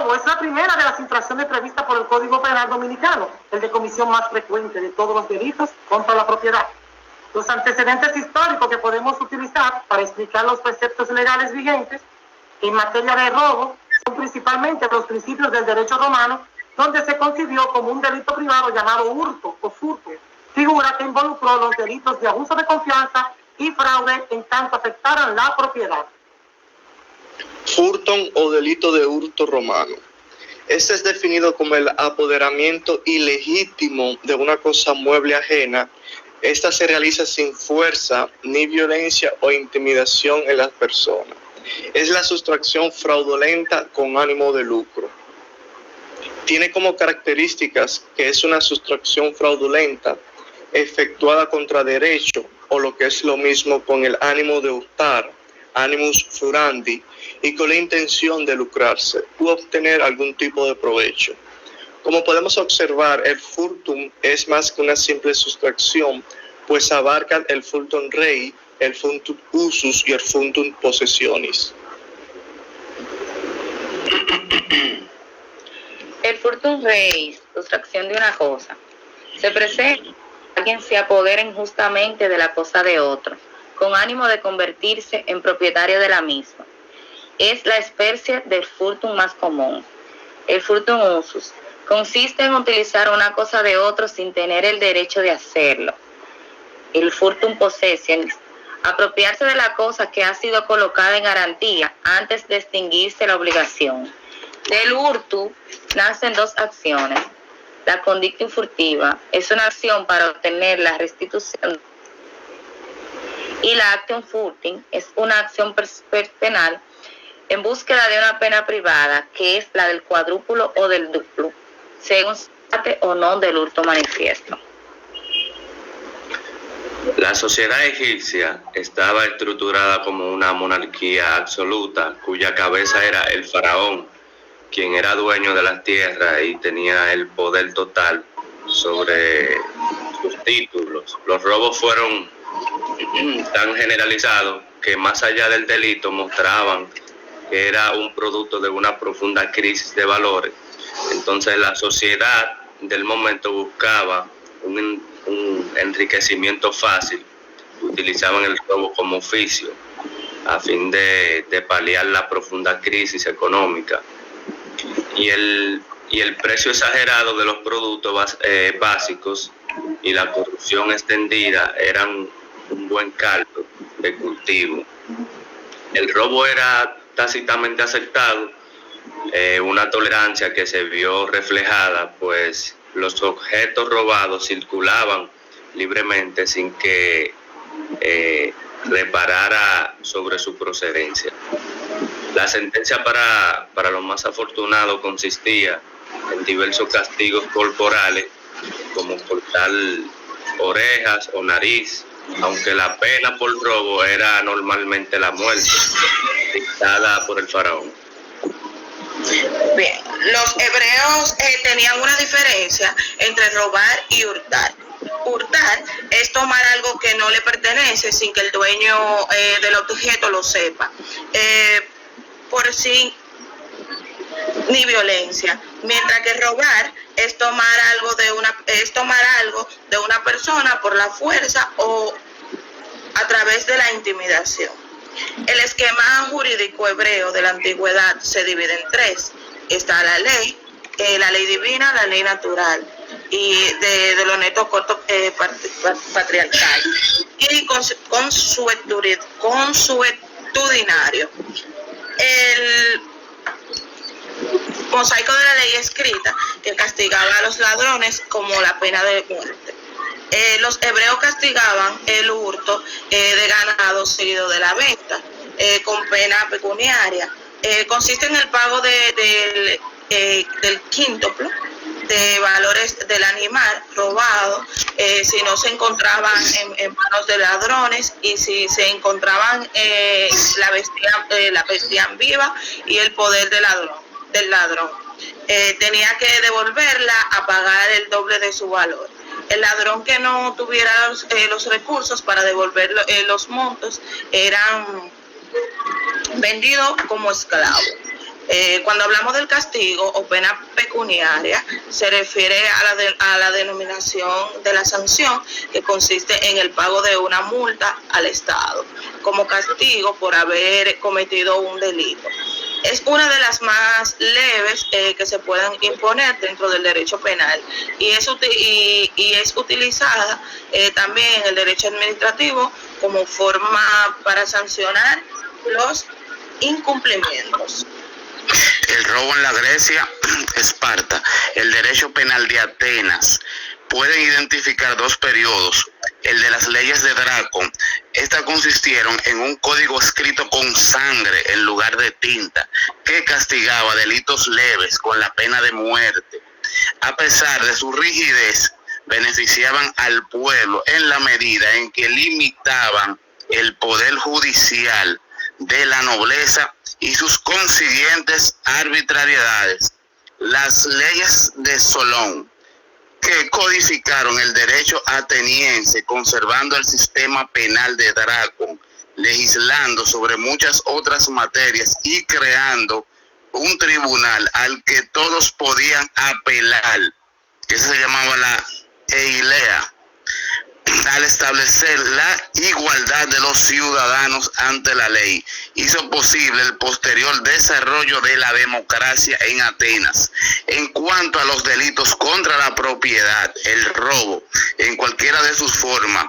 robo es la primera de las infracciones previstas por el Código Penal Dominicano, el de comisión más frecuente de todos los delitos contra la propiedad. Los antecedentes históricos que podemos utilizar para explicar los preceptos legales vigentes en materia de robo son principalmente los principios del derecho romano, donde se concibió como un delito privado llamado hurto o furto, figura que involucró los delitos de abuso de confianza y fraude en tanto afectaran la propiedad. Furto o delito de hurto romano. Este es definido como el apoderamiento ilegítimo de una cosa mueble ajena. Esta se realiza sin fuerza, ni violencia o intimidación en las personas. Es la sustracción fraudulenta con ánimo de lucro. Tiene como características que es una sustracción fraudulenta efectuada contra derecho, o lo que es lo mismo, con el ánimo de hurtar, animus furandi, y con la intención de lucrarse u obtener algún tipo de provecho. Como podemos observar, el furtum es más que una simple sustracción, pues abarca el furtum rei, el furtum usus y el furtum possessionis. El furtum rei, sustracción de una cosa, se presenta que alguien se apodera injustamente de la cosa de otro, con ánimo de convertirse en propietario de la misma. Es la especie del furtum más común. El furtum usus consiste en utilizar una cosa de otro sin tener el derecho de hacerlo. El furtum possessionis, apropiarse de la cosa que ha sido colocada en garantía antes de extinguirse la obligación. Del hurto nacen dos acciones. La conducta furtiva es una acción para obtener la restitución, y la action furting es una acción penal en búsqueda de una pena privada, que es la del cuadrúpulo o del duplo, según se trate o no del hurto manifiesto. La sociedad egipcia estaba estructurada como una monarquía absoluta, cuya cabeza era el faraón, quien era dueño de las tierras y tenía el poder total sobre sus títulos. Los robos fueron tan generalizados que, más allá del delito, mostraban que era un producto de una profunda crisis de valores. Entonces la sociedad del momento buscaba un enriquecimiento fácil. Utilizaban el robo como oficio a fin de paliar la profunda crisis económica. Y el precio exagerado de los productos básicos y la corrupción extendida eran un buen caldo de cultivo. El robo era tácitamente aceptado, una tolerancia que se vio reflejada, pues los objetos robados circulaban libremente sin que reparara sobre su procedencia. La sentencia para los más afortunados consistía en diversos castigos corporales, como cortar orejas o nariz, aunque la pena por robo era normalmente la muerte, dictada por el faraón. Bien, los hebreos tenían una diferencia entre robar y hurtar. Hurtar es tomar algo que no le pertenece sin que el dueño del objeto lo sepa, por sí ni violencia, mientras que robar es tomar algo de una persona por la fuerza o a través de la intimidación. El esquema jurídico hebreo de la antigüedad se divide en tres. Está la ley divina, la ley natural y de lo neto corto patriarcal, y consuetudinario. El mosaico de la ley escrita, que castigaba a los ladrones como la pena de muerte. Los hebreos castigaban el hurto de ganado seguido de la venta con pena pecuniaria. Consiste en el pago del quíntuplo de valores del animal robado si no se encontraban en manos de ladrones, y si se encontraban la vestían viva y el poder del ladrón. Tenía que devolverla a pagar el doble de su valor. El ladrón que no tuviera los recursos para devolver los montos eran vendidos como esclavos. Cuando hablamos del castigo o pena pecuniaria, se refiere a la denominación de la sanción, que consiste en el pago de una multa al Estado como castigo por haber cometido un delito. Es una de las más leves que se pueden imponer dentro del derecho penal y es utilizada también en el derecho administrativo como forma para sancionar los incumplimientos. El robo en la Grecia, Esparta, el derecho penal de Atenas. Pueden identificar dos periodos. El de las leyes de Draco. Estas consistieron en un código escrito con sangre en lugar de tinta, que castigaba delitos leves con la pena de muerte. A pesar de su rigidez, beneficiaban al pueblo en la medida en que limitaban el poder judicial de la nobleza y sus consiguientes arbitrariedades. Las leyes de Solón, que codificaron el derecho ateniense, conservando el sistema penal de Draco, legislando sobre muchas otras materias y creando un tribunal al que todos podían apelar, que se llamaba la Eilea, al establecer la igualdad de los ciudadanos ante la ley, hizo posible el posterior desarrollo de la democracia en Atenas. En cuanto a los delitos contra la propiedad, el robo, en cualquiera de sus formas,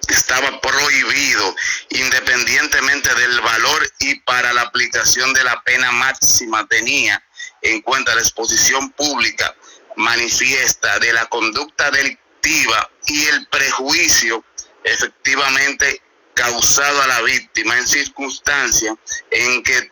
estaba prohibido independientemente del valor, y para la aplicación de la pena máxima tenía en cuenta la exposición pública manifiesta de la conducta delictiva y el prejuicio efectivamente causado a la víctima en circunstancias en que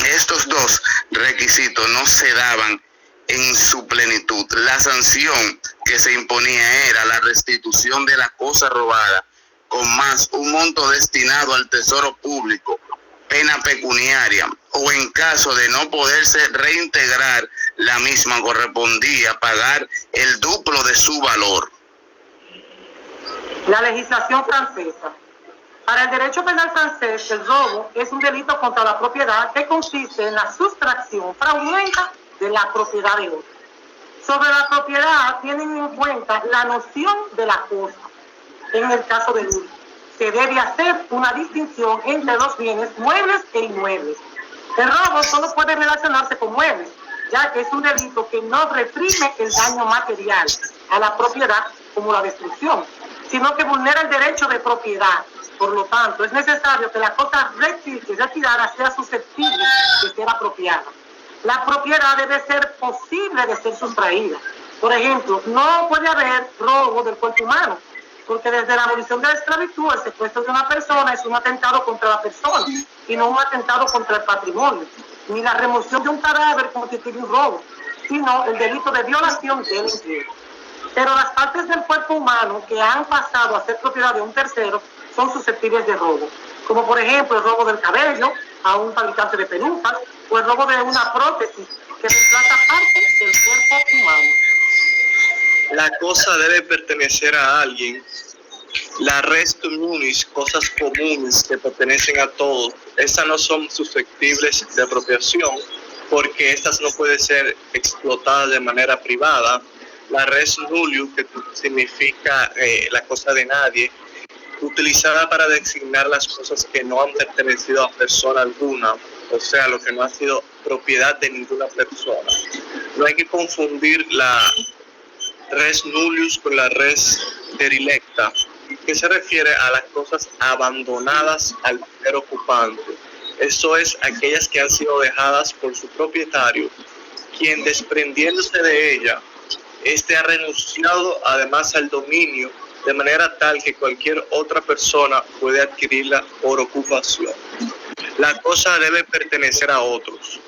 estos dos requisitos no se daban en su plenitud. La sanción que se imponía era la restitución de la cosa robada, con más un monto destinado al tesoro público, pena pecuniaria, o en caso de no poderse reintegrar la misma, correspondía pagar el duplo de su valor. La legislación francesa. Para el derecho penal francés, el robo es un delito contra la propiedad que consiste en la sustracción fraudulenta de la propiedad de otro. Sobre la propiedad tienen en cuenta la noción de la cosa. En el caso del hurto, se debe hacer una distinción entre los bienes muebles e inmuebles. El robo solo puede relacionarse con muebles, ya que es un delito que no reprime el daño material a la propiedad como la destrucción, sino que vulnera el derecho de propiedad. Por lo tanto, es necesario que la cosa retirada sea susceptible de ser apropiada. La propiedad debe ser posible de ser sustraída. Por ejemplo, no puede haber robo del cuerpo humano, porque desde la abolición de la esclavitud, el secuestro de una persona es un atentado contra la persona y no un atentado contra el patrimonio. Ni la remoción de un cadáver constituye un robo, sino el delito de violación del empleo. Pero las partes del cuerpo humano que han pasado a ser propiedad de un tercero son susceptibles de robo, como por ejemplo el robo del cabello a un fabricante de pelucas o el robo de una prótesis que reemplaza parte del cuerpo humano. La cosa debe pertenecer a alguien. La res communis, cosas comunes que pertenecen a todos, estas no son susceptibles de apropiación porque estas no pueden ser explotadas de manera privada. La res nullius, que significa la cosa de nadie, utilizada para designar las cosas que no han pertenecido a persona alguna, o sea, lo que no ha sido propiedad de ninguna persona. No hay que confundir la res nullius con la res derilecta, que se refiere a las cosas abandonadas al primer ocupante. Esto es, aquellas que han sido dejadas por su propietario, quien desprendiéndose de ella, este ha renunciado además al dominio, de manera tal que cualquier otra persona puede adquirirla por ocupación. La cosa debe pertenecer a otros.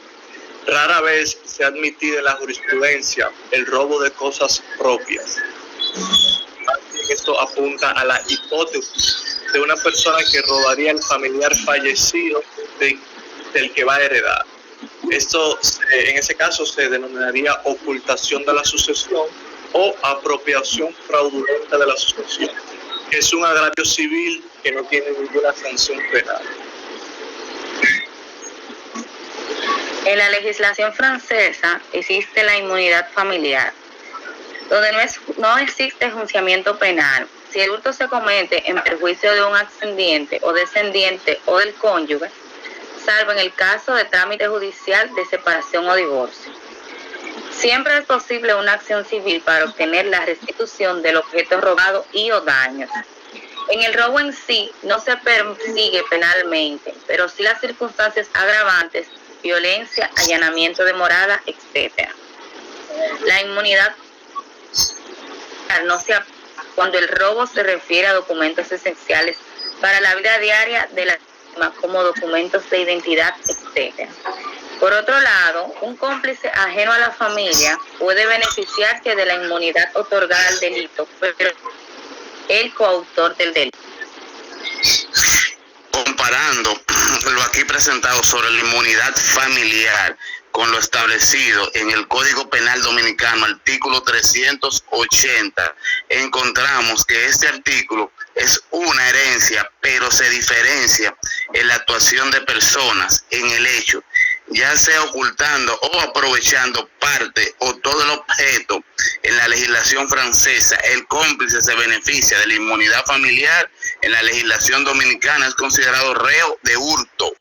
Rara vez se ha admitido en la jurisprudencia el robo de cosas propias. Esto apunta a la hipótesis de una persona que robaría al familiar fallecido del que va a heredar. Esto, en ese caso, se denominaría ocultación de la sucesión o apropiación fraudulenta de la sucesión, que es un agravio civil que no tiene ninguna sanción penal. En la legislación francesa existe la inmunidad familiar, donde no existe enjuiciamiento penal. Si el hurto se comete en perjuicio de un ascendiente o descendiente o del cónyuge, salvo en el caso de trámite judicial de separación o divorcio. Siempre es posible una acción civil para obtener la restitución del objeto robado y o daños. En el robo en sí no se persigue penalmente, pero sí las circunstancias agravantes, violencia, allanamiento de morada, etc. La inmunidad no se aplica cuando el robo se refiere a documentos esenciales para la vida diaria de la víctima, como documentos de identidad, etc. Por otro lado, un cómplice ajeno a la familia puede beneficiarse de la inmunidad otorgada al delito, pero el coautor del delito. Comparando lo aquí presentado sobre la inmunidad familiar con lo establecido en el Código Penal Dominicano, artículo 380, encontramos que este artículo es una herencia, pero se diferencia en la actuación de personas en el hecho, ya sea ocultando o aprovechando parte o todo el objeto. En la legislación francesa, el cómplice se beneficia de la inmunidad familiar. En la legislación dominicana es considerado reo de hurto.